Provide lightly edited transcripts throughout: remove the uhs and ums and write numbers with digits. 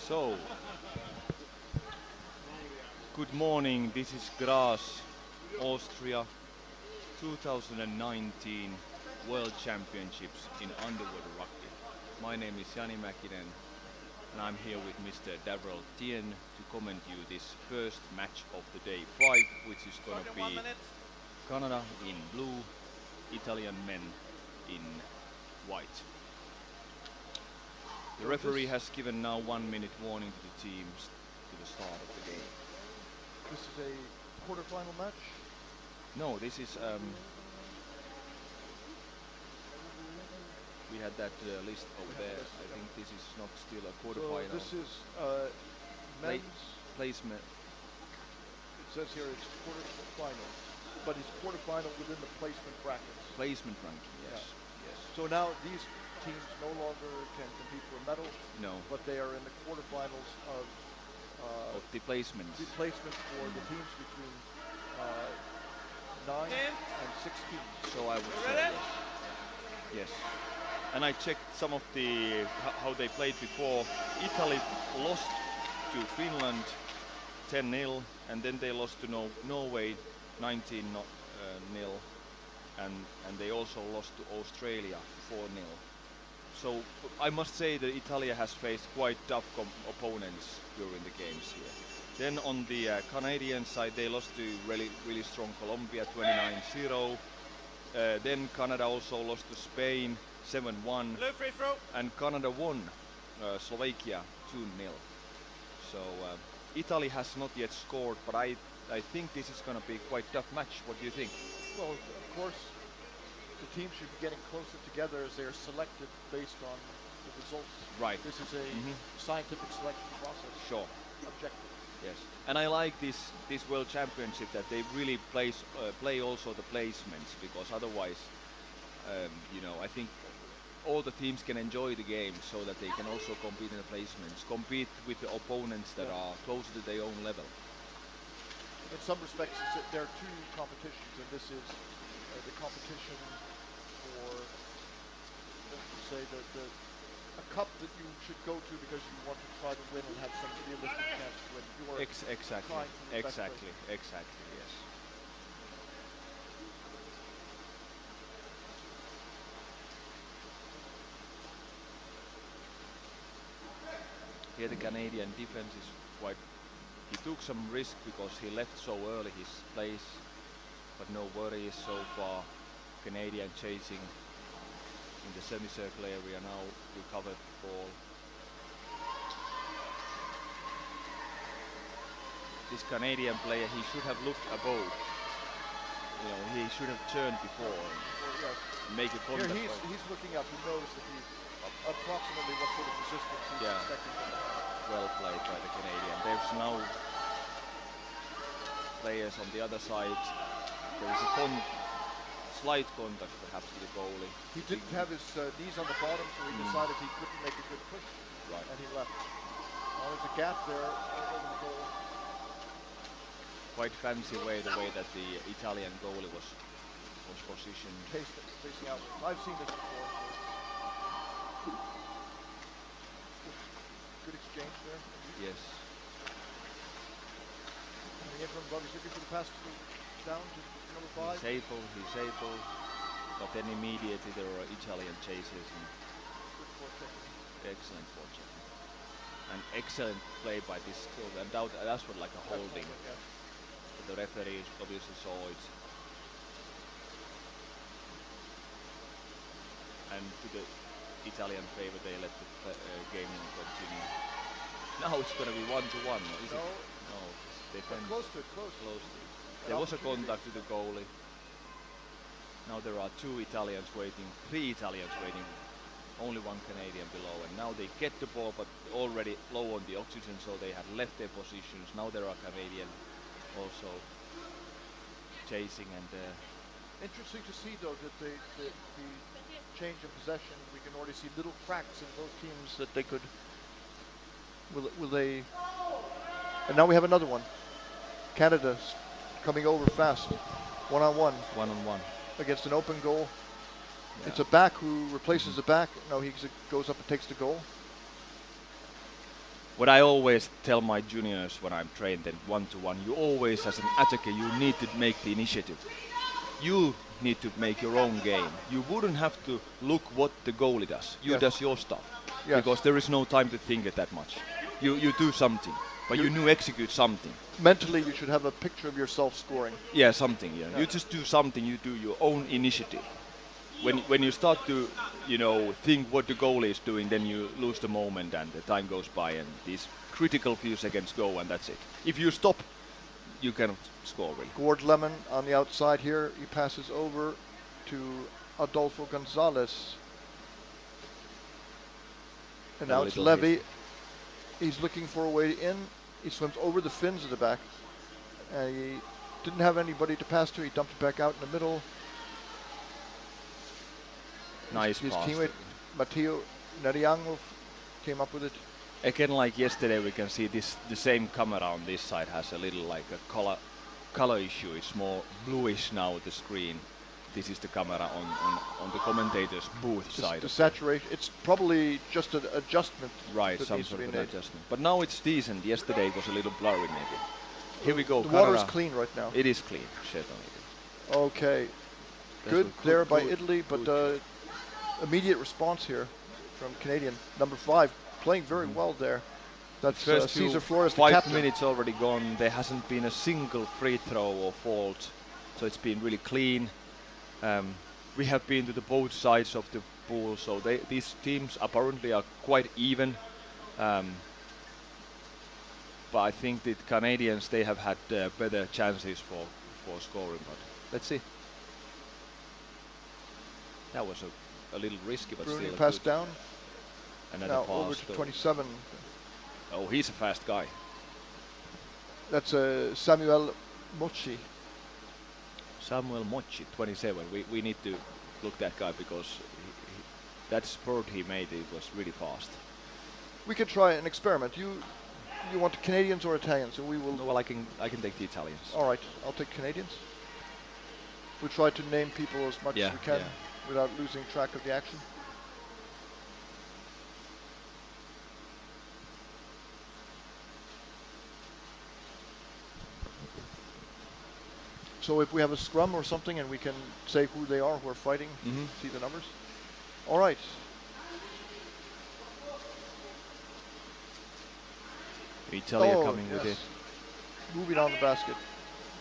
So, good morning, this is Graz, Austria, 2019 World Championships in Underwater Rugby. My name is Jani Mäkinen and I'm here with Mr. Darrell Tien to comment you this first match of the day 5, which is going to be Canada in blue, ItalyMen in white. The referee has given now 1 minute warning to the teams to the start of the game. This is a quarterfinal match? No, this is we had that list over there. I think this is not still a quarterfinal. So this is men's placement. It says here it's quarterfinal, but it's quarterfinal within the placement brackets. Placement ranking, yes. Yeah. Yes. So now these teams no longer can compete for a medal. No. But they are in the quarterfinals of the placements. The placement for the teams between 9 and 16. So I would say yes. Yes. And I checked some of the how they played before. Italy lost to Finland 10-0, and then they lost to Norway 19-0, and they also lost to Australia 4-0. So I must say that Italy has faced quite tough opponents during the games here. Then on the Canadian side, they lost to really strong Colombia 29-0. Then Canada also lost to Spain 7-1, and Canada won Slovakia 2-0. So Italy has not yet scored, but I think this is going to be quite tough match. What do you think? Well, of course, the teams should be getting closer together as they are selected based on the results. Right. This is a scientific selection process. Sure. Objective. Yes. And I like this World Championship that they really play also the placements, because otherwise, I think all the teams can enjoy the game so that they can also compete in the placements, compete with the opponents that are closer to their own level. In some respects, there are two competitions, and this is the competition for, let's say, a cup that you should go to because you want to try to win and have some realistic chance to win. You are Exactly, yes. Here the Canadian defense is quite, he took some risk because he left so early his place, but no worries so far. Canadian chasing in the semicircle area now, recovered ball. This Canadian player, he should have looked above. He should have turned before and make a contact. Here he's looking up. He knows that he's approximately what sort of resistance he's expecting from the hand. Well played by the Canadian. There's now players on the other side. There is a slight contact perhaps to the goalie. He didn't have his knees on the bottom, so he decided he couldn't make a good push. Right. And he left. There's a gap there over the goal. Quite fancy the way that the Italian goalie was positioned. Facing out. I've seen this before. So good exchange there. Yes. Coming in from Bobby's looking for the pass down to number 5. He's able. But then immediately there are Italian chases. And good forecheck. Excellent forecheck. And excellent play by this skill. And that's what like a holding. Yeah. The referee obviously saw it. And to the Italian favor, they let the game continue. Now it's going to be 1-1, is it? No. Defense. Close to it. There was a contact to the goalie. Now there are 3 Italians waiting, only 1 Canadian below, and now they get the ball but already low on the oxygen, so they have left their positions. Now there are Canadian also chasing, and interesting to see though that the change of possession, we can already see little cracks in both teams that they could will they, and now we have another one. Canada's coming over fast, 1-on-1 against an open goal. Yeah. It's a back who replaces the back. No, he goes up and takes the goal. What I always tell my juniors when I'm trained in 1-to-1, you always, as an attacker, you need to make the initiative. You need to make your own game. You wouldn't have to look what the goalie does. You does your stuff. Yes. Because there is no time to think it that much. You do something, but you execute something. Mentally, you should have a picture of yourself scoring. Yeah, something. Yeah. You just do something. You do your own initiative. When you start to, think what the goalie is doing, then you lose the moment and the time goes by and these critical few seconds go and that's it. If you stop, you cannot score really. Gord Lemon on the outside here. He passes over to Adolfo Gonzalez. And now it's Levy. He's looking for a way in. He swims over the fins of the back. He didn't have anybody to pass to. He dumped it back out in the middle. Nice his pass. teammate Matteo Neriangov came up with it. Again, like yesterday, we can see the same camera on this side has a little like a color issue. It's more bluish now, the screen. this is the camera on the commentator's booth side. The saturation, it's probably just an adjustment. Right, that some needs to sort be of an made. adjustment. But now it's decent. Yesterday it was a little blurry maybe. Here we go. The water is Carrera. clean right now. It is clean, certainly. Okay. That's Good a there by good- Italy, but good. immediate response here from Canadian. Number 5, playing very well there. That's First Cesar few Flores, the 5 captain. minutes already gone. There hasn't been a single free throw or fault, so it's been really clean. We have been to the both sides of the pool, so these teams apparently are quite even. But I think the Canadians, they have had better chances for scoring. But let's see. That was a little risky, but Bruni still a passed good. down. Another Now pass. over to though. 27. Oh, he's a fast guy. That's Samuel Mochi. Samuel Mochi, 27. We need to look that guy because that spurt he made, it was really fast. We could try an experiment. You want Canadians or Italians? So we will. Well, I can take the Italians. All right, I'll take Canadians. We try to name people as much Yeah, as we can yeah. without losing track of the action. So if we have a scrum or something and we can say who they are who are fighting, Mhm. see the numbers. All right. Italia Oh, coming with yes. it. Moving on the basket.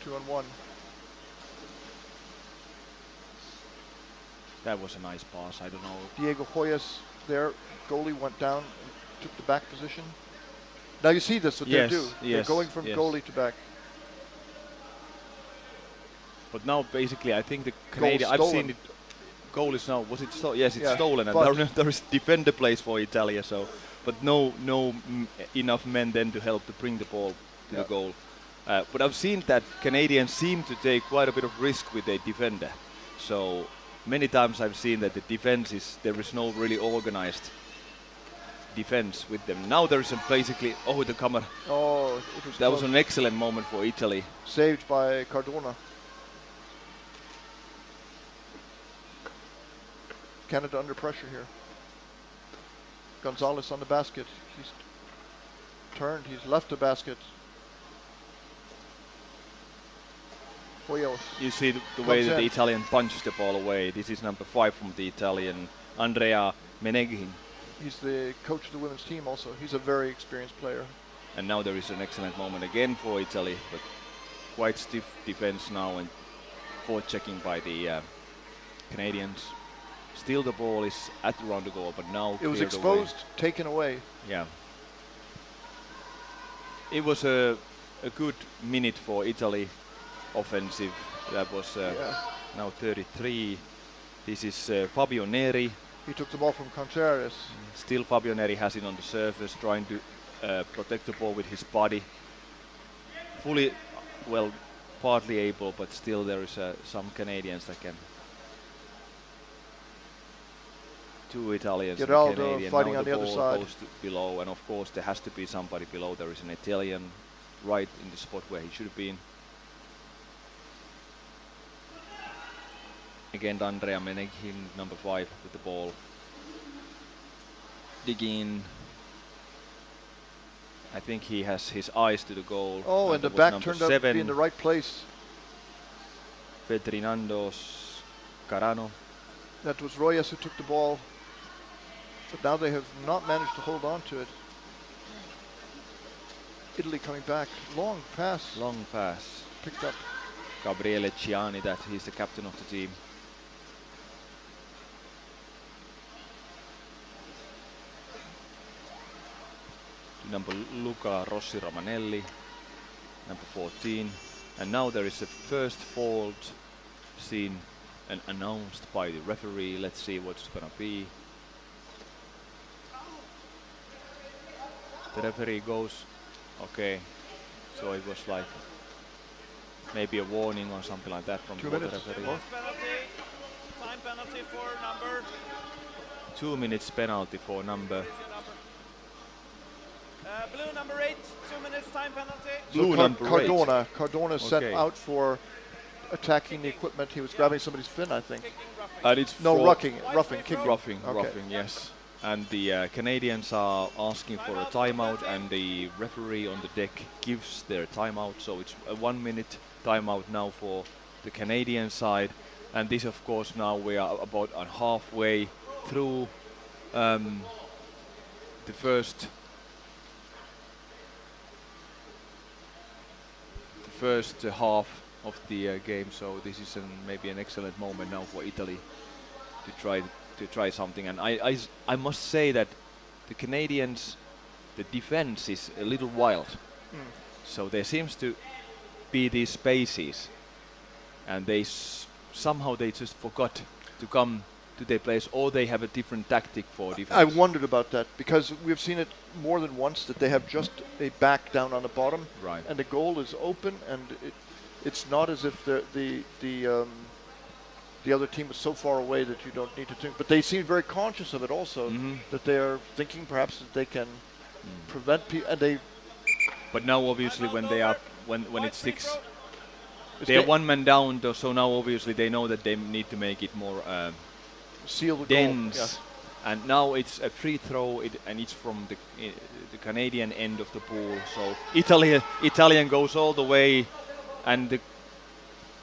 2-on-1. That was a nice pass. I don't know. Diego Hoyas there. Goalie went down and took the back position. Now you see this, what Yes, they do. They're yes, going from yes. goalie to back. But now basically, I think the Canadian. I've stolen. seen it. Goal is now. Was it stolen? Yes, it's Yeah, stolen, and but- there is defender plays for Italia. So, but no enough men then to help to bring the ball to Yeah. the goal. But I've seen that Canadians seem to take quite a bit of risk with their defender. So many times I've seen that the defense there is no really organized defense with them. Now there is basically the camera. Oh, it was That was close. an excellent moment for Italy. Saved by Cardona. Canada under pressure here. Gonzalez on the basket. He's turned. He's left the basket. Hoyos. You see the way Comes that the in. Italian punched the ball away. This is number 5 from the Italian, Andrea Meneghin. He's the coach of the women's team also. He's a very experienced player. And now there is an excellent moment again for Italy, but quite stiff defense now and forechecking by the Canadians. Still the ball is at around the goal, but now It was cleared away. exposed, taken away. Yeah. It was a good minute for Italy offensive. That was Yeah. now 33. This is Fabio Neri. He took the ball from Contreras. Still Fabio Neri has it on the surface, trying to protect the ball with his body. Fully, well, partly able, but still there is some Canadians that can. 2 Italians and a Geraldo Canadian. fighting Now on the other ball side. goes to below, and of course there has to be somebody below. There is an Italian right in the spot where he should have been. Again, Andrea Meneghin, number 5, with the ball. Digging. I think he has his eyes to the goal. Oh, and the that was back number turned out to 7, be in the right place. Ferdinandos Carano. That was Royas who took the ball. But now they have not managed to hold on to it. Italy coming back. Long pass. Long pass. Picked up. Gabriele Ciani, that he's the captain of the team. To number Luca Rossi Romanelli, number 14. And now there is a first fault seen and announced by the referee. Let's see what's gonna be. The referee goes, okay, so it was like maybe a warning or something like that from 2 the minutes. referee. More. Time penalty for number. 2 minutes penalty for number. Blue number 8, 2 minutes time penalty. Blue So number 8. Cardona sent Okay. out for attacking the equipment. He was grabbing somebody's fin, I think. Kicking, roughing. And it's No, for roughing, kicking. roughing, Okay. roughing, yes. And the Canadians are asking for a timeout, and the referee on the deck gives their timeout. So it's a 1 minute timeout now for the Canadian side. And this, of course, now we are about halfway through the first half of the game. So this is maybe an excellent moment now for Italy to try something. And I must say that the Canadians, the defense is a little wild. So there seems to be these spaces, and somehow they just forgot to come to their place, or they have a different tactic for defense. I wondered about that because we've seen it more than once that they have just a back down on the bottom, Right. and the goal is open, and it's not as if the other team is so far away that you don't need to think. But they seem very conscious of it also, that they are thinking perhaps that they can prevent people, and they. But now obviously when they are when it's six, It's they are ga- one man down. So now obviously they know that they need to make it more seal the dense. goal. Yes. And now it's a free throw, and it's from the Canadian end of the pool. So Italian goes all the way, and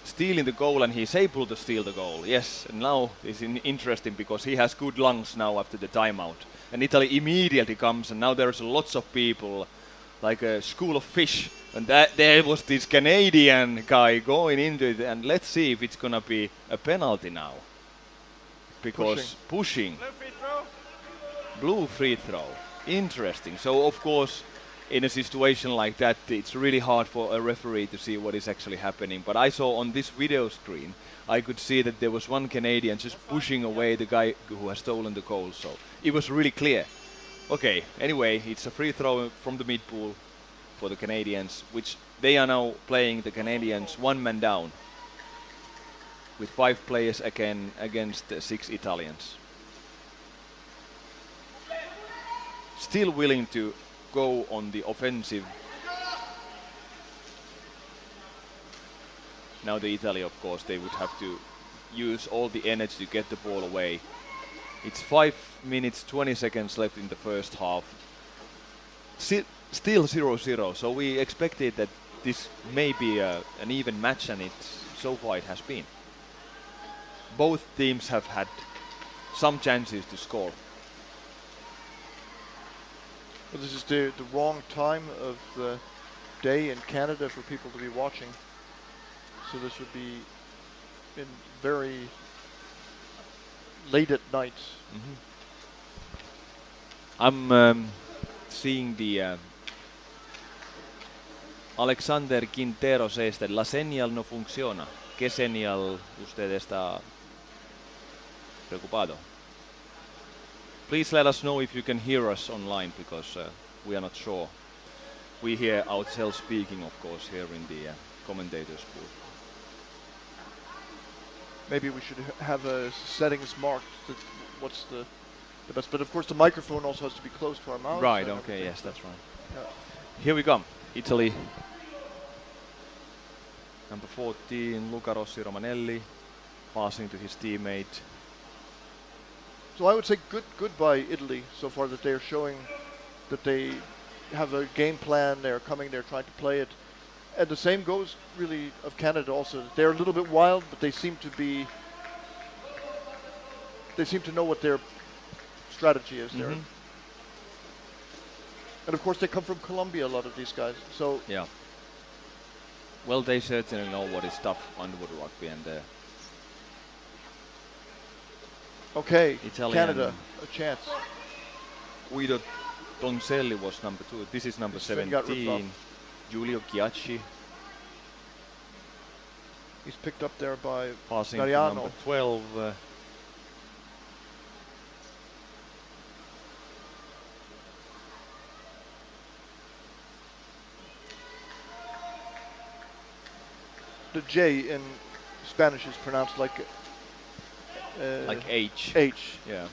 stealing the goal, and he's able to steal the goal. Yes, and now it's interesting because he has good lungs now after the timeout. And Italy immediately comes, and now there's lots of people, like a school of fish. And there was this Canadian guy going into it, and let's see if it's gonna be a penalty now. Because pushing. Blue free throw. Blue free throw. Interesting. So of course, in a situation like that, it's really hard for a referee to see what is actually happening. But I saw on this video screen, I could see that there was one Canadian just pushing away the guy who has stolen the goal. So it was really clear. Okay, anyway, it's a free throw from the mid pool for the Canadians, which they are now playing the Canadians one man down with 5 players again against 6 Italians. Still willing to go on the offensive. Now the Italy, of course, they would have to use all the energy to get the ball away. It's 5 minutes 20 seconds left in the first half. Still 0-0, so we expected that this may be an even match, and so far it has been. Both teams have had some chances to score. Well, this is the wrong time of the day in Canada for people to be watching. So this would be in very late at night. I'm seeing the Alexander Quintero says that la señal no funciona. ¿Qué señal usted está preocupado? Please let us know if you can hear us online, because we are not sure. We hear ourselves speaking, of course, here in the commentators booth. Maybe we should have a settings marked that what's the best. But of course the microphone also has to be close to our mouth. Right, and okay, everything. yes, that's right. Yeah. Here we come. Italy. Number 14, Luca Rossi Romanelli, passing to his teammate. So I would say goodbye Italy so far, that they are showing that they have a game plan, they're coming, they're trying to play it. And the same goes really of Canada also. They're a little bit wild, but they seem to know what their strategy is there. And of course they come from Colombia, a lot of these guys. So Yeah. Well, they certainly know what is tough underwood rugby, and okay, Italian. Canada, a chance. Guido Tonselli was number 2. This is number Sven got ripped off. 17. Giulio Chiacci He's picked up there by passing to Mariano. number 12. The J in Spanish is pronounced like like H. H. Yeah.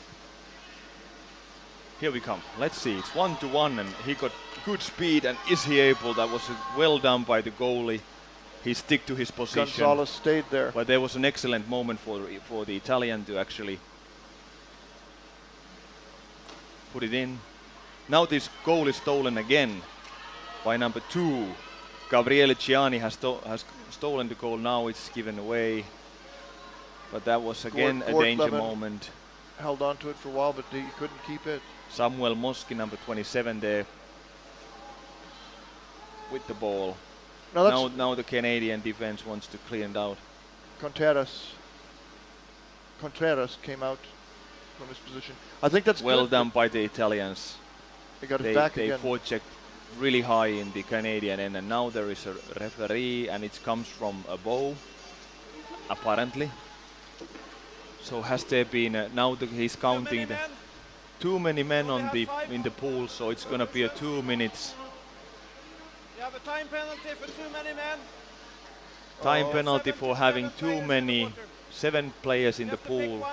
Here we come. Let's see. It's 1-1, and he got good speed. And is he able? That was well done by the goalie. he stick to his position. Gonzalez stayed there. But there was an excellent moment for the Italian to actually put it in. Now this goal is stolen again by number 2. Gabriele Ciani has stolen the goal. Now it's given away. But that was again a danger Lemon moment. held on to it for a while, but he couldn't keep it. Samuel Moski, number 27 there with the ball. Now the Canadian defense wants to clean it out. Contreras came out from his position. I think that's well good. done by the Italians. They got it back They again. forechecked really high in the Canadian end, and now there is a referee, and it comes from above, apparently. So has there been he's counting too many men on in the pool, so it's gonna be a 2 minutes. You have a time penalty for too many men. Time penalty for having too many, 7 players in the pool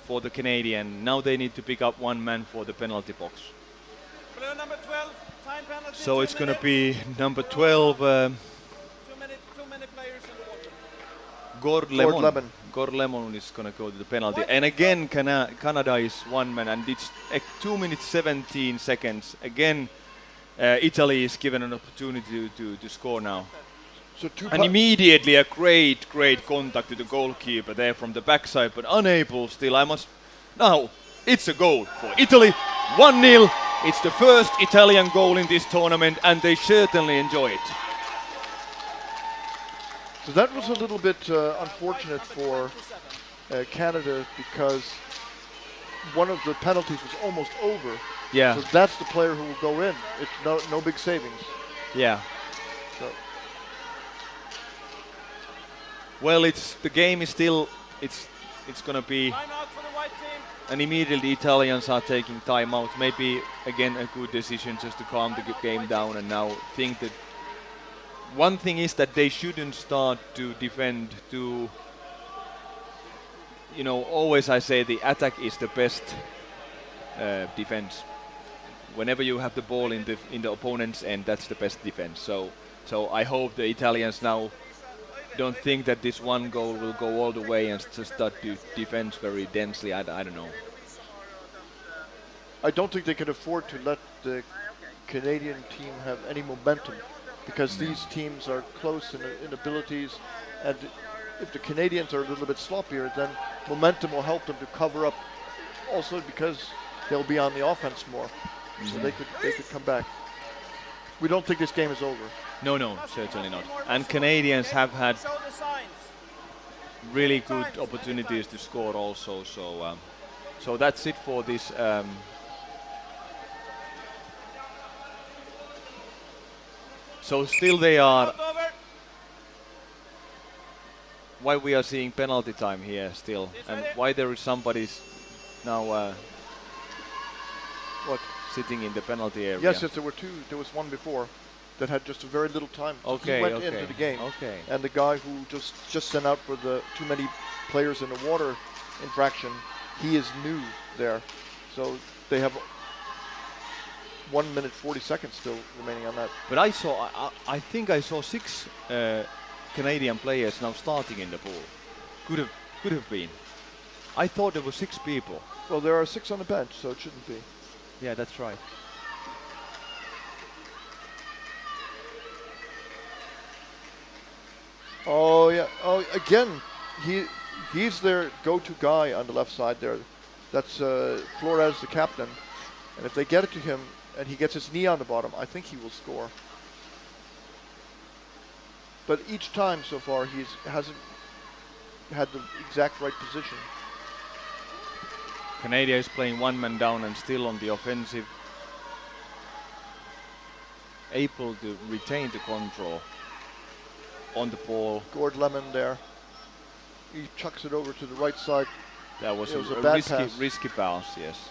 for the Canadian. Now they need to pick up 1 man for the penalty box. Blue number 12, time penalty. So it's going to be number 12, Too many players in the water. Gord Lemon is going to go to the penalty. And again, Canada is 1 man, and it's 2 minutes 17 seconds. Again, Italy is given an opportunity to score now. So and immediately a great contact to the goalkeeper there from the backside, but unable still. Now it's a goal for Italy, 1-0. It's the first Italian goal in this tournament, and they certainly enjoy it. So that was a little bit unfortunate for Canada, because one of the penalties was almost over. Yeah. So that's the player who will go in. It's no big savings. Yeah. So. Well, the game is still. It's gonna be. Time out for the white team. And immediately Italians are taking time out. Maybe again a good decision just to calm the game down, and now think that. One thing is that they shouldn't start to defend to. Always I say the attack is the best defense. Whenever you have the ball in the opponent's end, that's the best defense. So I hope the Italians now don't think that this 1 goal will go all the way and just start to defend very densely. I don't know. I don't think they can afford to let the Canadian team have any momentum, because these teams are close in abilities, and if the Canadians are a little bit sloppier, then momentum will help them to cover up. Also because they'll be on the offense more, so they could come back. We don't think this game is over. No, certainly not. And Canadians have had really good opportunities to score also. So that's it for this. So still they are. Why we are seeing penalty time here still, and why there is somebody now sitting in the penalty area. Yes, there were 2. There was one before that had just a very little time. So he went into the game. Okay. And the guy who just sent out for the too many players in the water infraction, he is new there. So they have 1 minute 40 seconds still remaining on that. But I think I saw 6 Canadian players now starting in the pool. Could have been. I thought there were 6 people. Well, there are 6 on the bench, so it shouldn't be. Yeah, that's right. Oh yeah. Oh, again, he's their go-to guy on the left side there. That's Flores, the captain. And if they get it to him and he gets his knee on the bottom, I think he will score. But each time so far, he hasn't had the exact right position. Canada is playing 1 man down and still on the offensive, able to retain the control on the ball. Gord Lemon there. He chucks it over to the right side. That was a risky pass, yes.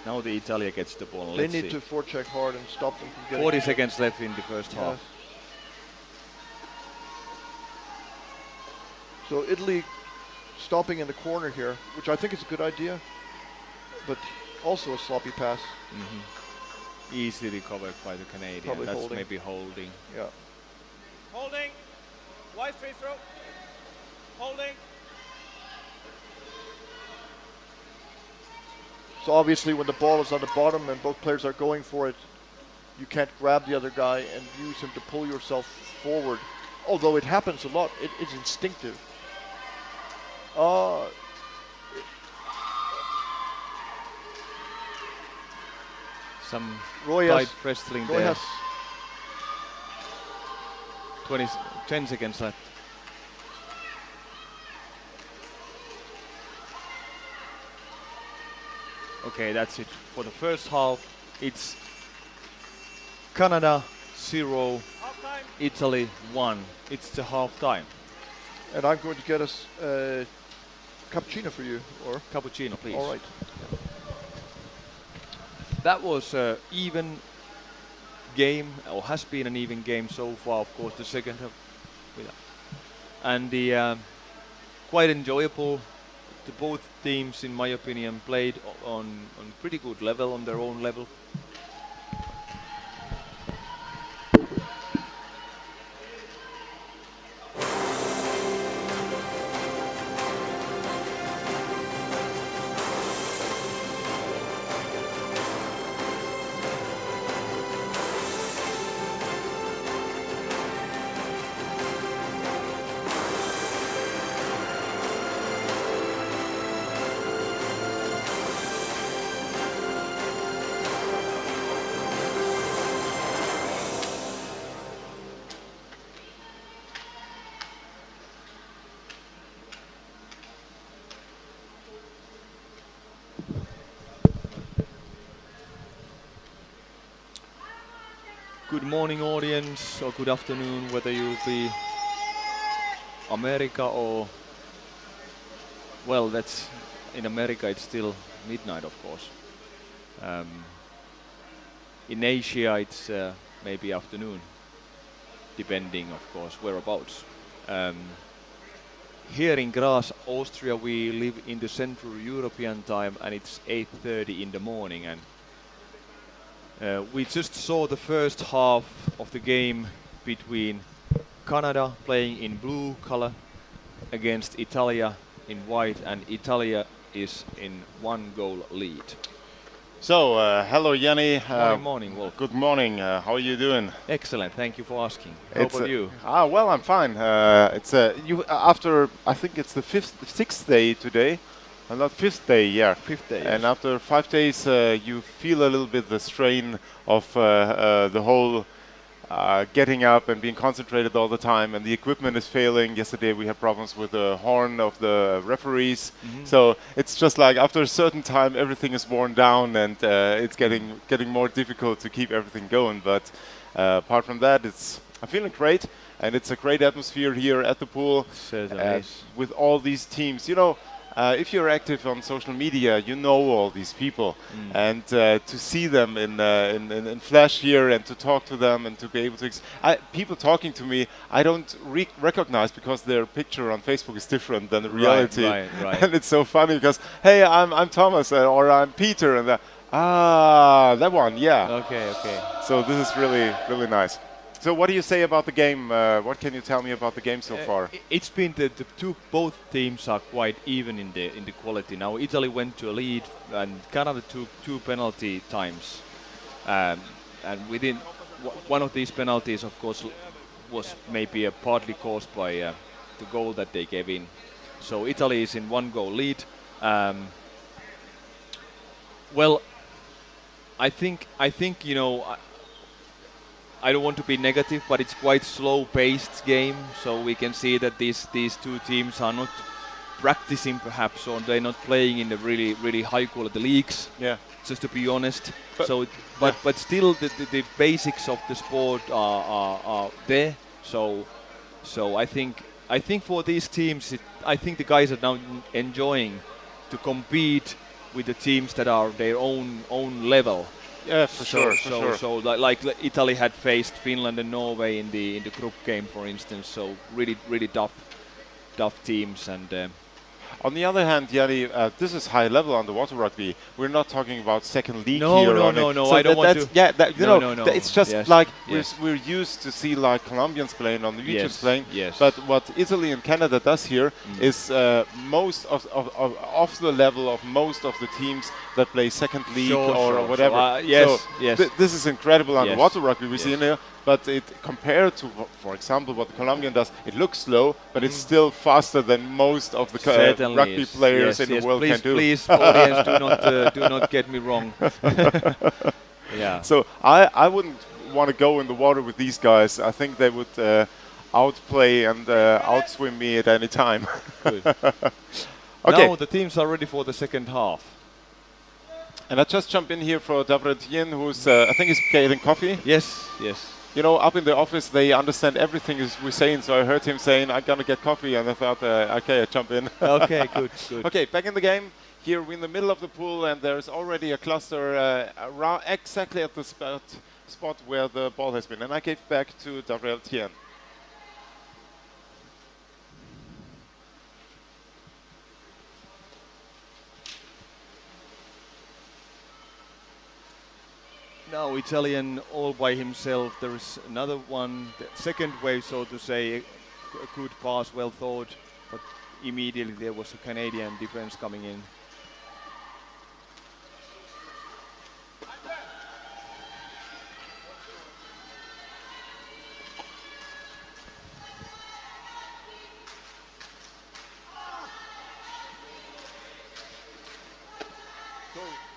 Now the Italia gets the ball. They need to forecheck hard and stop them from getting 40 seconds left in the first half. So Italy stopping in the corner here, which I think is a good idea, but also a sloppy pass. Easily recovered by the Canadian. Probably That's holding. maybe holding. Yeah. Holding. Wide free throw. Holding. So obviously when the ball is on the bottom and both players are going for it, you can't grab the other guy and use him to pull yourself forward. Although it happens a lot, it is instinctive. Some Roy tight has, wrestling Roy there. has 10 seconds left. Okay, that's it. For the first half, it's Canada 0, Half time. Italy 1. It's the half time. and I'm going to get us a cappuccino for you, or? Cappuccino, please. All right. That was an even game, or has been an even game so far. Of course, the second half, and the quite enjoyable. The both teams, in my opinion, played on pretty good level, on their own level. Good morning, audience, or good afternoon, whether you be America or, well, that's in America it's still midnight, of course. In Asia it's maybe afternoon, depending, of course, whereabouts. Here in Graz, Austria, we live in the Central European time, and it's 8:30 in the morning, and we just saw the first half of the game between Canada playing in blue color against Italia in white, and Italia is in 1-goal lead. So, hello Yanni. Morning, Wolf. Good morning. How are you doing? Excellent, thank you for asking. How about you? Well, I'm fine. It's you after I think it's the sixth day today. Not fifth day, yeah. Fifth day. And yes. after 5 days, you feel a little bit the strain of the whole getting up and being concentrated all the time, and the equipment is failing. Yesterday we had problems with the horn of the referees. So it's just like after a certain time, everything is worn down, and it's getting more difficult to keep everything going. But apart from that, I'm feeling great, and it's a great atmosphere here at the pool. Certainly is. With all these teams, you know. If you're active on social media, you know all these people, and to see them in flash here and to talk to them and to be able to people talking to me, I don't recognize because their picture on Facebook is different than the reality, right. and it's so funny because hey, I'm Thomas or I'm Peter, and that one, yeah. Okay. So this is really nice. So what do you say about the game? What can you tell me about the game so far? It's been both teams are quite even in the quality. Now Italy went to a lead, and Canada took 2 penalty times, and within one of these penalties, of course, was maybe partly caused by the goal that they gave in. So Italy is in 1-goal lead. Well, I think you know. I don't want to be negative, but it's quite slow-paced game, so we can see that these 2 teams are not practicing, perhaps, or they're not playing in the really high-quality leagues. Yeah. Just to be honest. But But still, the basics of the sport are there. So I think for these teams, I think the guys are now enjoying to compete with the teams that are their own level. Yeah, for sure. So like Italy had faced Finland and Norway in the group game, for instance. So really tough teams, and On the other hand, Jari, this is high level underwater rugby. We're not talking about second league No, here. no, on no, it. no, So I don't want that's, to- yeah, that, you No, know, no, no. it's just Yes, like yes. we're used to see like Colombians playing, or Norwegians Yes, playing. yes. But what Italy and Canada does here is most of the level of most of the teams that play second league Sure, or sure. whatever. So, yes, So yes. this is incredible Yes, underwater rugby we see yes. in here. But it compared to, for example, what the Colombian does, it looks slow, but it's still faster than most of the Certainly rugby is. players Yes, in yes. the world Please, can do. please, audience, do not get me wrong. Yeah. So I wouldn't want to go in the water with these guys. I think they would outplay and outswim me at any time. Good. Okay. Now the teams are ready for the second half. And I just jump in here for David Tien, who's I think he's getting coffee. Yes, yes. You know, up in the office, they understand everything we're saying. So I heard him saying, "I'm gonna get coffee," and I thought, okay, I jump in. Okay, good, good. Okay, back in the game. Here we're in the middle of the pool, and there's already a cluster around exactly at the spot where the ball has been. And I gave back to David Tien. Now Italian all by himself. There is another one, the second wave, so to say, a good pass, well thought, but immediately there was a Canadian defense coming in.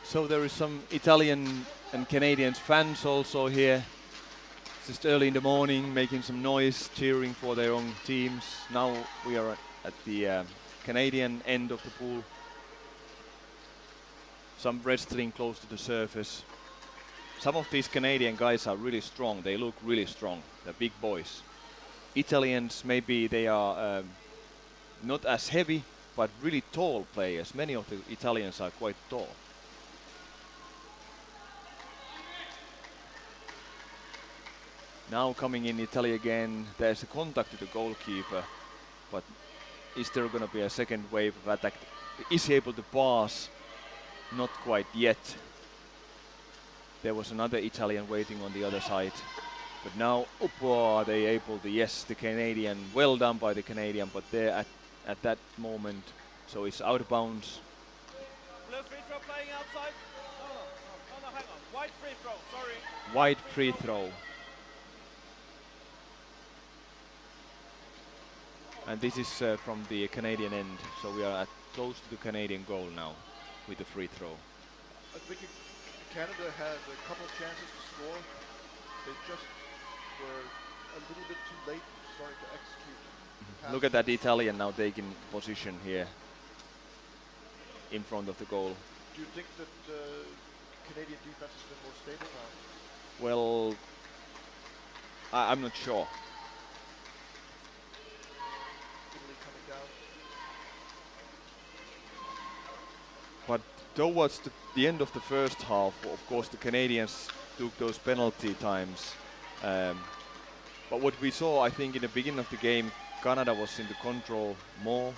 So there is some Italian and Canadian fans also here. Just early in the morning, making some noise, cheering for their own teams. Now we are at the Canadian end of the pool. Some wrestling close to the surface. Some of these Canadian guys are really strong. They look really strong. They're big boys. Italians, maybe they are not as heavy, but really tall players. Many of the Italians are quite tall. Now coming in Italy again, there's a contact to the goalkeeper, but is there going to be a second wave of attack? Is he able to pass? Not quite yet. There was another Italian waiting on the other side, but now are they able to? Yes, the Canadian, well done by the Canadian, but there at that moment, so it's out of bounds. Blue free throw playing outside. No, hang on. White free throw, sorry. Wide free throw. And this is from the Canadian end, so we are close to the Canadian goal now with the free throw. I think Canada had a couple of chances to score. They just were a little bit too late starting to execute. Look at that Italian now taking position here in front of the goal. Do you think that Canadian defense has been more stable now? Well, I'm not sure. Italy coming down. But towards the end of the first half, of course, the Canadians took those penalty times. But what we saw, I think, in the beginning of the game, Canada was in the control more.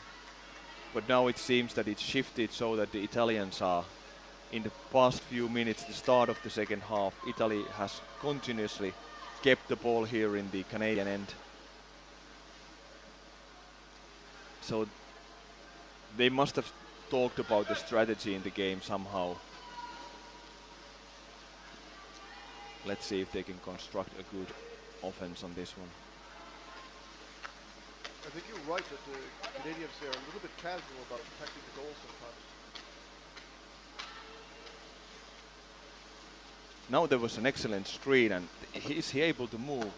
But now it seems that it's shifted so that the Italians are, in the past few minutes, the start of the second half, Italy has continuously kept the ball here in the Canadian end. So they must have talked about the strategy in the game somehow. Let's see if they can construct a good offense on this one. I think you're right that the Canadians are a little bit casual about protecting the goal sometimes. Now there was an excellent screen, and is he able to move?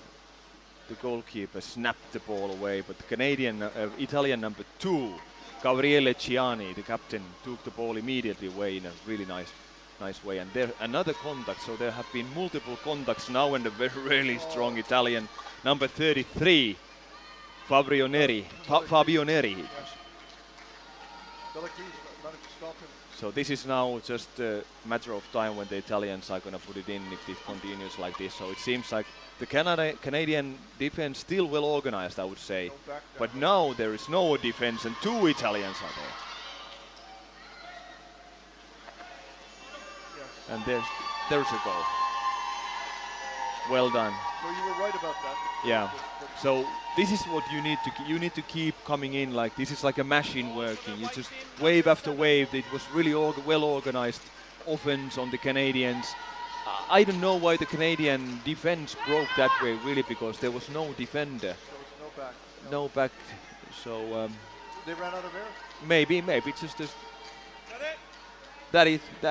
The goalkeeper snapped the ball away, but the Italian number 2, Gabriele Ciani, the captain, took the ball immediately away in a really nice way. And there another contact, so there have been multiple contacts now, and a really strong Italian number 33, Fabio Neri. Bellicruz managed to stop him. So this is now just a matter of time when the Italians are going to put it in if this continues like this. So it seems like the Canadian defense still well organized, I would say. No back down. But now there is no defense and 2 Italians are there. And there's a goal. Well done. So you were right about that. Yeah. So this is what you need to keep coming in like this is like a machine working. You just wave after wave. It was really well organized offense on the Canadians. I don't know why the Canadian defense broke that way really because there was no defender. There was no back. No back. So They ran out of air. maybe it's just that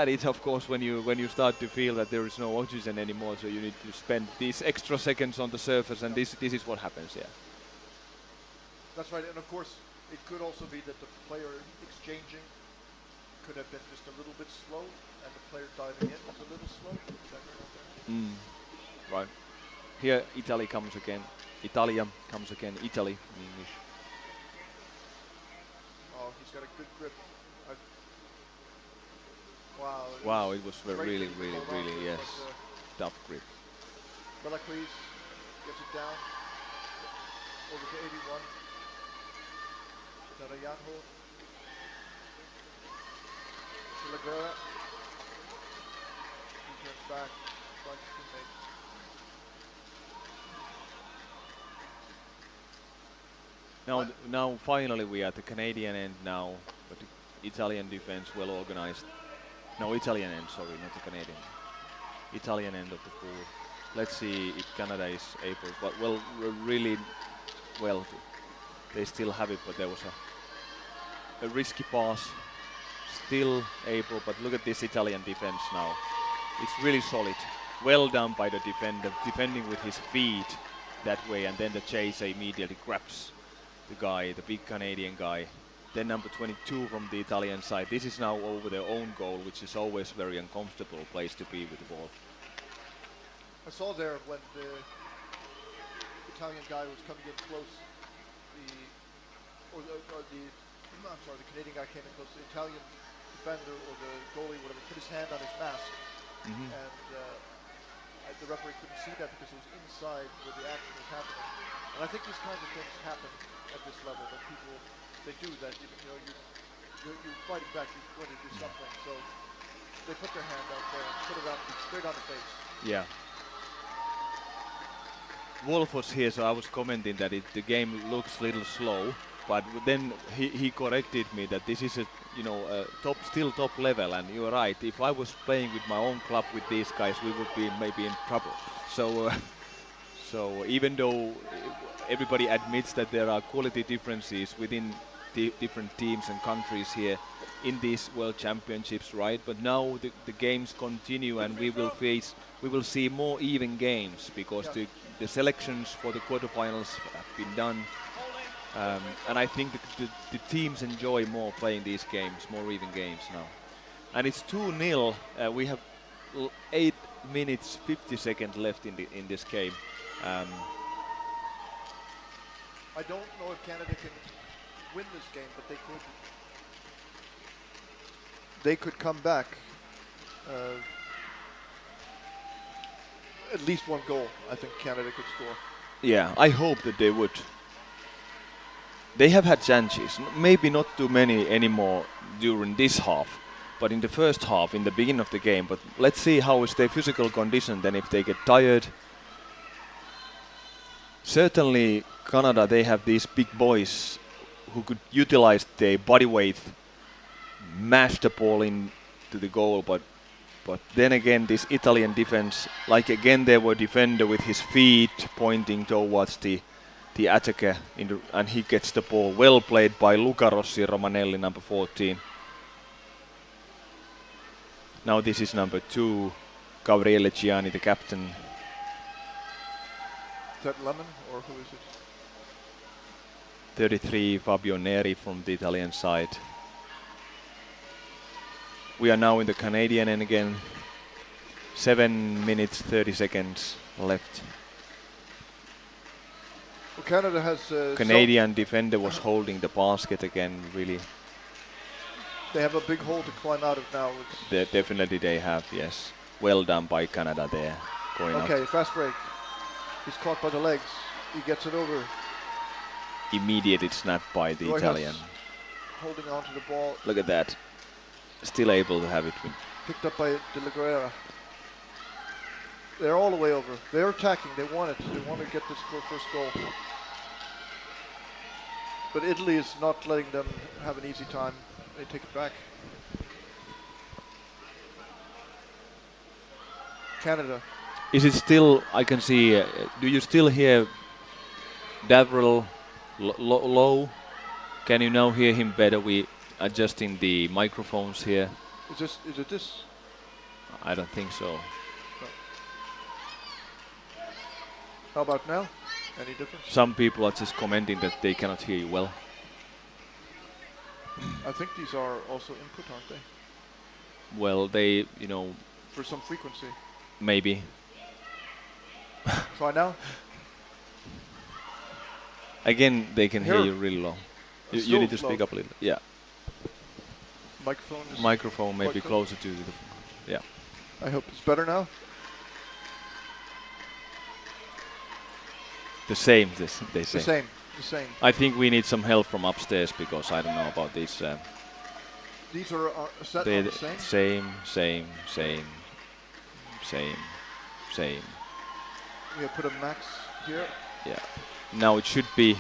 is of course when you start to feel that there is no oxygen anymore, so you need to spend these extra seconds on the surface, and this is what happens. Yeah. That's right, and of course it could also be that the player exchanging could have been just a little bit slow, and the player diving in was a little slow. Right. Here Italy comes again. Italia comes again. Italy in English. Oh, he's got a good grip. Wow. Wow, it was great really, to really, hold on really, to, yes, but, tough grip. Belacquis gets it down. Over to 81. Tarayanho. Laguerre. He turns back. Finds his teammate. Now finally we are at the Canadian end now, but the Italian defense well organized. No, Italian end, sorry, not the Canadian. Italian end of the pool. Let's see if Canada is able, but really well, they still have it, but there was a risky pass. Still able, but look at this Italian defense now. It's really solid. Well done by the defender, defending with his feet that way, and then the chaser immediately grabs the guy, the big Canadian guy. Then number 22 from the Italian side. This is now over their own goal, which is always a very uncomfortable place to be with the ball. I saw there when the Italian guy was coming in close, the Canadian guy came in close. The Italian defender or the goalie, whatever, put his hand on his mask, and the referee couldn't see that because it was inside where the action was happening. And I think these kinds of things happen at this level. That people, they do that. You're fighting back. You're going to do something. So they put their hand out there and put it straight on the face. Yeah. Wolf was here, so I was commenting that the game looks a little slow, but then he corrected me that this is still top level, and you're right. If I was playing with my own club with these guys, we would be maybe in trouble. So even though everybody admits that there are quality differences within the different teams and countries here in these World Championships, right? But now the games continue, and we will see more even games because the selections for the quarterfinals have been done, and I think the teams enjoy more playing these games, more even games now. And it's 2-0. We have 8 minutes 50 seconds left in this game. I don't know if Canada can win this game, but they could come back. At least one goal, I think Canada could score. Yeah, I hope that they would. They have had chances, maybe not too many anymore during this half, but in the first half, in the beginning of the game. But let's see how is their physical condition then if they get tired. Certainly Canada, they have these big boys who could utilize their body weight, mash the ball into the goal, but then again this Italian defense, like again there were defender with his feet pointing towards the attacker, and he gets the ball. Well played by Luca Rossi Romanelli, number 14. Now this is number 2, Gabriele Gianni, the captain. Is that Lemon or who is it? 33, Fabio Neri from the Italian side. We are now in the Canadian end again. 7 minutes 30 seconds left. Well, Canada has Canadian defender was holding the basket again, really. They have a big hole to climb out of now. Definitely they have, yes. Well done by Canada there. Going okay, up. fast break. He's caught by the legs. He gets it over. Immediately snapped by the Italian. Holding on to the ball. Look at that. Still able to have it Picked up by De La Guerra. They're all the way over. They're attacking. They want it. They want to get this first goal. But Italy is not letting them have an easy time. They take it back. Canada. Is it still, I can see, do you still hear Davril low? Can you now hear him better? We adjusting the microphones here. Is it this? I don't think so. How about now? Any difference? Some people are just commenting that they cannot hear you well. I think these are also input, aren't they? Well, they, you know, For some frequency. maybe. Try now. Again, they can hear Here. you really low. You Still need to speak low. up a little. Yeah, Microphone is. microphone maybe quite close. closer to the. Yeah. I hope it's better now. The same, they say. The same. I think we need some help from upstairs because I don't know about this. These are set They on the same. Same. We have put a max here. Yeah. Now it should be.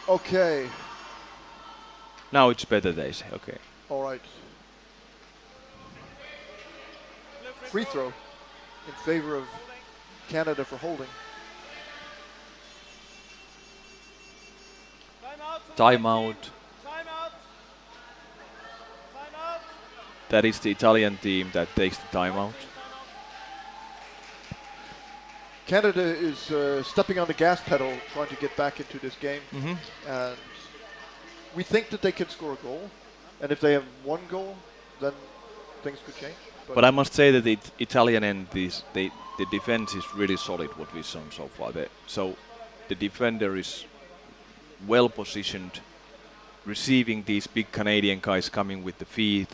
Okay. Now it's better, they say. Okay. All right. Free throw in favor of Canada for holding. Timeout. Timeout. Timeout. That is the Italian team that takes the timeout. Canada is stepping on the gas pedal, trying to get back into this game. And we think that they can score a goal. And if they have one goal, then things could change. But I must say that the Italian end, the defense is really solid. What we've seen so far. So the defender is well positioned, receiving these big Canadian guys coming with the feet.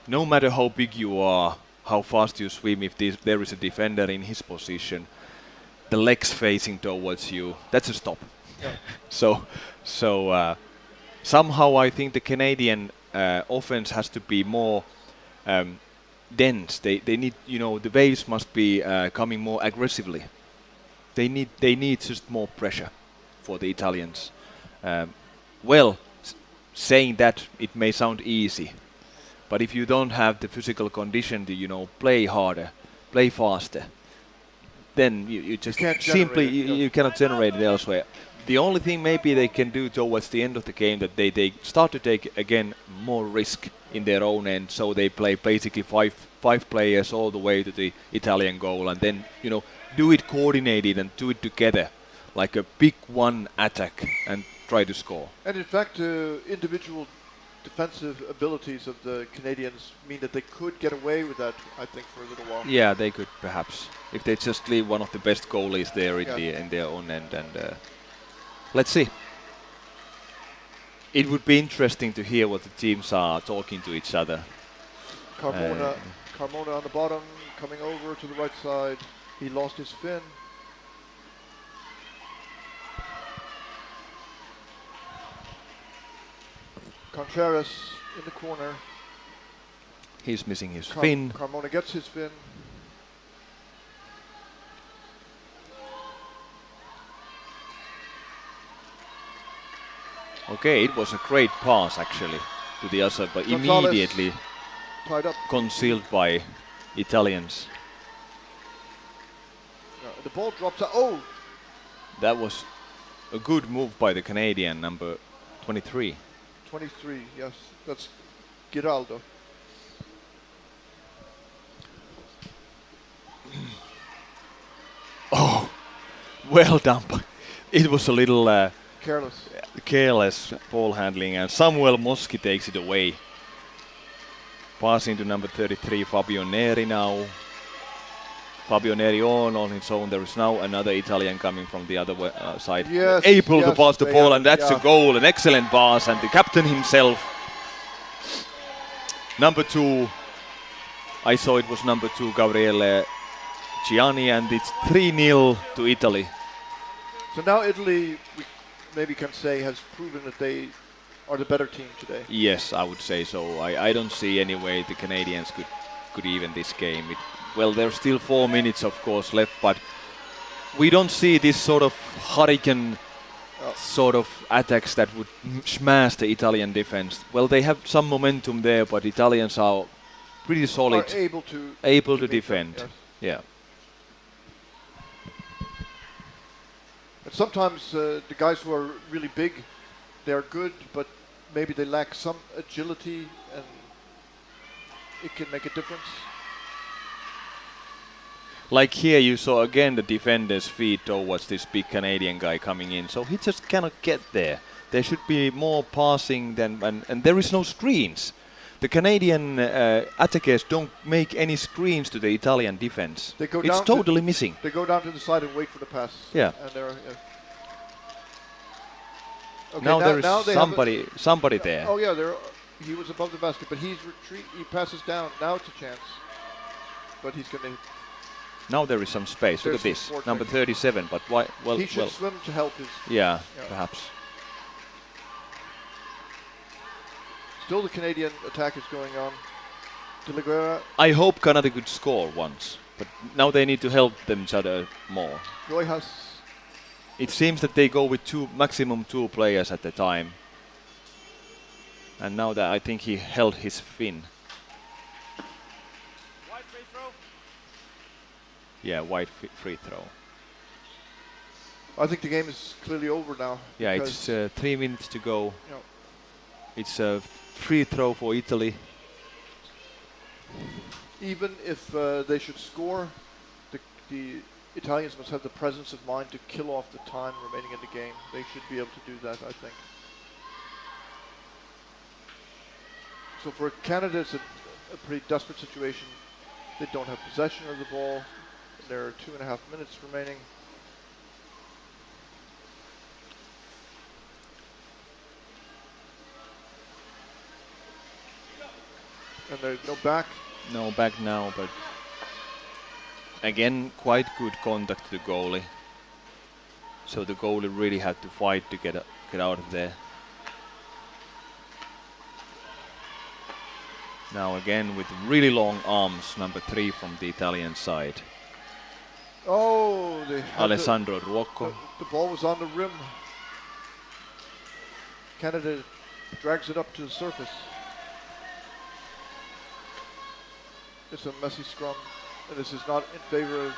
No matter how big you are, how fast you swim, if there is a defender in his position, the legs facing towards you, that's a stop. Yeah. So somehow I think the Canadian offense has to be more dense. They need, the waves must be coming more aggressively. They need just more pressure for the Italians. Saying that, it may sound easy, but if you don't have the physical condition to play harder, play faster, then you just simply you cannot generate it elsewhere. The only thing maybe they can do towards the end of the game that they start to take again more risk in their own end, so they play basically five players all the way to the Italian goal, and then do it coordinated and do it together like a big one attack and try to score. And in fact, individual defensive abilities of the Canadians mean that they could get away with that, I think, for a little while. Yeah, they could perhaps, if they just leave one of the best goalies there in their own end. And let's see. It would be interesting to hear what the teams are talking to each other. Carmona on the bottom, coming over to the right side. He lost his fin. Contreras in the corner. He's missing his fin. Carmona gets his fin. Okay, it was a great pass actually to the other, but Gonzalez immediately tied up. concealed by Italians. The ball drops out. Oh! That was a good move by the Canadian, number 23. 23, yes. That's Giraldo. Oh, well done. It was a little careless ball handling, and Samuel Moschi takes it away. Passing to number 33, Fabio Neri now. Fabio Neri on his own. There is now another Italian coming from the other side. Yes, able to yes, pass the ball, and that's a goal, an excellent pass, and the captain himself. Number 2, I saw it was number 2, Gabriele Gianni, and it's 3-0 to Italy. So now Italy, we maybe can say, has proven that they are the better team today. Yes, I would say so. I don't see any way the Canadians could even this game. Well, there's still 4 minutes, of course, left, but we don't see this sort of hurricane sort of attacks that would smash the Italian defense. Well, they have some momentum there, but Italians are pretty solid, Are able to meet them, defend. yes. Yeah. And sometimes the guys who are really big, they're good, but maybe they lack some agility, and it can make a difference. Like here you saw again the defender's feet towards this big Canadian guy coming in, so he just cannot get there. There should be more passing and there is no screens. The Canadian attackers don't make any screens to the Italian defense. They go it's down totally missing. They go down to the side and wait for the pass. Yeah. And they're, okay, now there is they have somebody there. Oh yeah, he was above the basket, but he passes down. Now it's a chance, but he's going to. Now there is some space. Look at this, number 37. But why? Well, he should swim to help his. Yeah, perhaps. Still, the Canadian attack is going on. De La Guerra. I hope Canada could score once, but now they need to help them each other more. Royhus. It seems that they go with maximum two players at the time. And now that I think he held his fin. Wide free throw. Yeah, wide free throw. I think the game is clearly over now. Yeah, it's 3 minutes to go. You know, It's a free throw for Italy. even if they should score, the Italians must have the presence of mind to kill off the time remaining in the game. They should be able to do that, I think. So for Canada, it's a pretty desperate situation. They don't have possession of the ball. There are 2.5 minutes remaining. And there's no back. No back now, but again, quite good contact to the goalie. So the goalie really had to fight to get out of there. Now again with really long arms, number 3 from the Italian side. Oh, they had Alessandro Ruocco. the ball was on the rim. Canada drags it up to the surface. It's a messy scrum, and this is not in favor of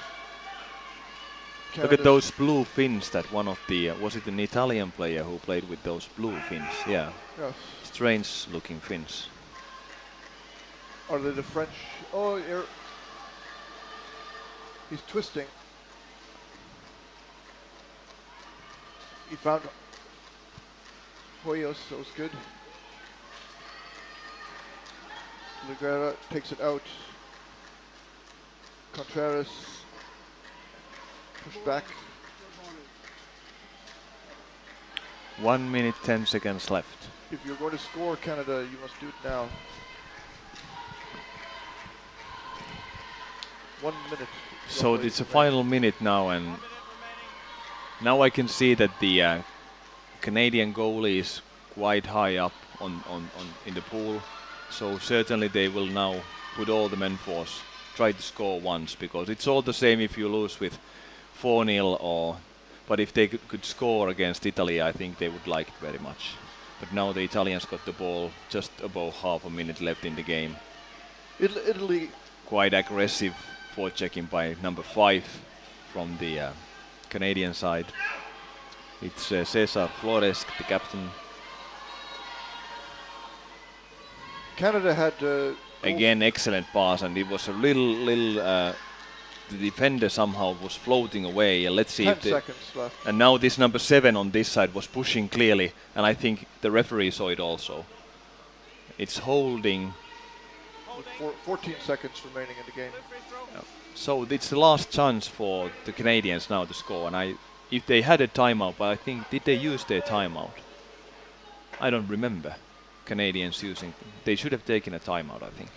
Canada. Look at those blue fins that one of the, was it an Italian player who played with those blue fins? Yeah. Yes. Strange looking fins. Are they the French? Oh, he's twisting. He found Hoyos, that was good. Liguera takes it out. Contreras push back. 1 minute 10 seconds left. If you're going to score Canada, you must do it now. 1 minute. So it's a final minute now, and now I can see that the Canadian goalie is quite high up in the pool. So certainly they will now put all the men force, try to score once, because it's all the same if you lose with 4-0 or. But if they could score against Italy, I think they would like it very much. But now the Italians got the ball just above half a minute left in the game. Italy. Quite aggressive forechecking by number 5 from the Canadian side. It's Cesar Flores, the captain. Canada had again excellent pass, and it was a little the defender somehow was floating away, and let's see 10 if seconds left. and now this number 7 on this side was pushing clearly, and I think the referee saw it also. It's holding. With 14 seconds remaining in the game. So it's the last chance for the Canadians now to score, and if they had a timeout, but I think, did they use their timeout? I don't remember Canadians using. They should have taken a timeout, I think.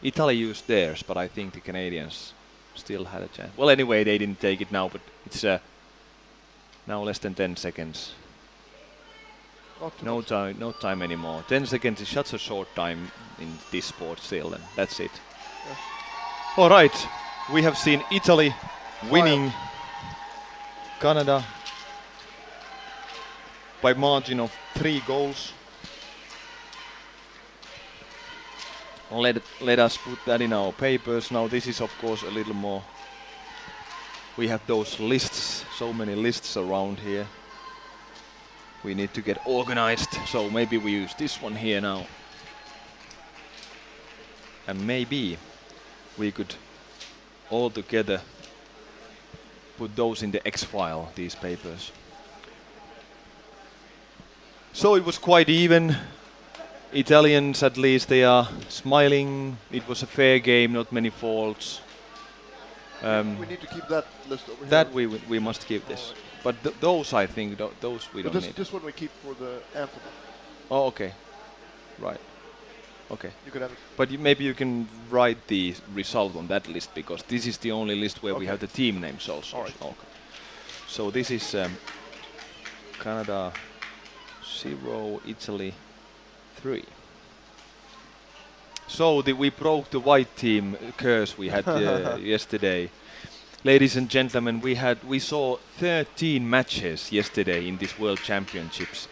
Italy used theirs, but I think the Canadians still had a chance. Well, anyway, they didn't take it now, but it's now less than 10 seconds. Not too No much. time, no time anymore. 10 seconds is such a short time in this sport still, and that's it. Yes. All right, we have seen Italy winning Canada by margin of 3 goals. Let us put that in our papers. Now this is of course a little more. We have those lists, so many lists around here. We need to get organized, so maybe we use this one here now. And maybe we could all together put those in the X file, these papers. So it was quite even. Italians, at least, they are smiling. It was a fair game, not many faults. We need to keep that list over That here. we must keep this. But those, I think, those we But don't need. this one we keep for the anthem. Oh, okay. Right. Okay. You could have it. But maybe you can write the result on that list, because this is the only list where we Okay. have the team names also. All right. Okay. So this is Canada 0, Italy 3. So we broke the white team curse we had yesterday. Ladies and gentlemen, we saw 13 matches yesterday in this World Championships,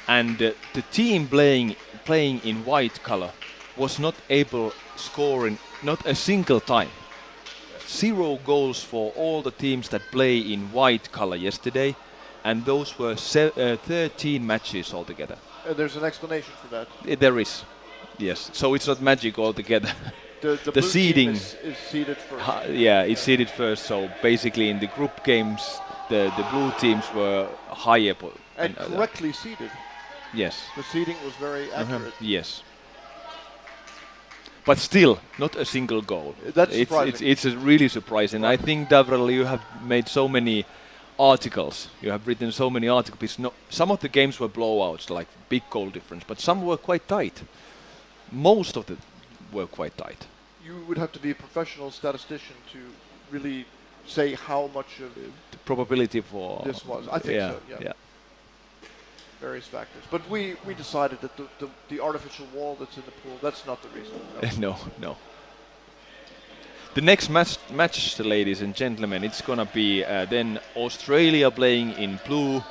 and the team playing in white color was not able scoring not a single time. 0 goals for all the teams that play in white color yesterday, and those were 13 matches altogether. There's an explanation for that. There is, yes. So it's not magic altogether. The The blue team seeding. is seeded first. Yeah, it's seeded first. So basically, in the group games, the blue teams were higher. And correctly seeded. Yes. The seeding was very accurate. Yes. But still, not a single goal. That's surprising. It's really surprising. I think, Davrel, you have made so many articles. You have written so many articles. No, some of the games were blowouts, like big goal difference, but some were quite tight. Most of them were quite tight. You would have to be a professional statistician to really say how much of The probability for this was. I think so, yeah. Yeah. various factors. But we decided that the artificial wall that's in the pool, that's not the reason. No. No. The next match, ladies and gentlemen, it's gonna be then Australia playing in blue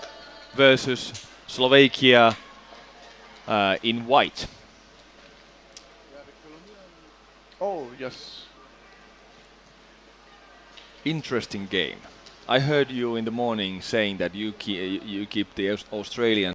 versus Slovakia in white. Oh, yes. Interesting game. I heard you in the morning saying that you keep the Australian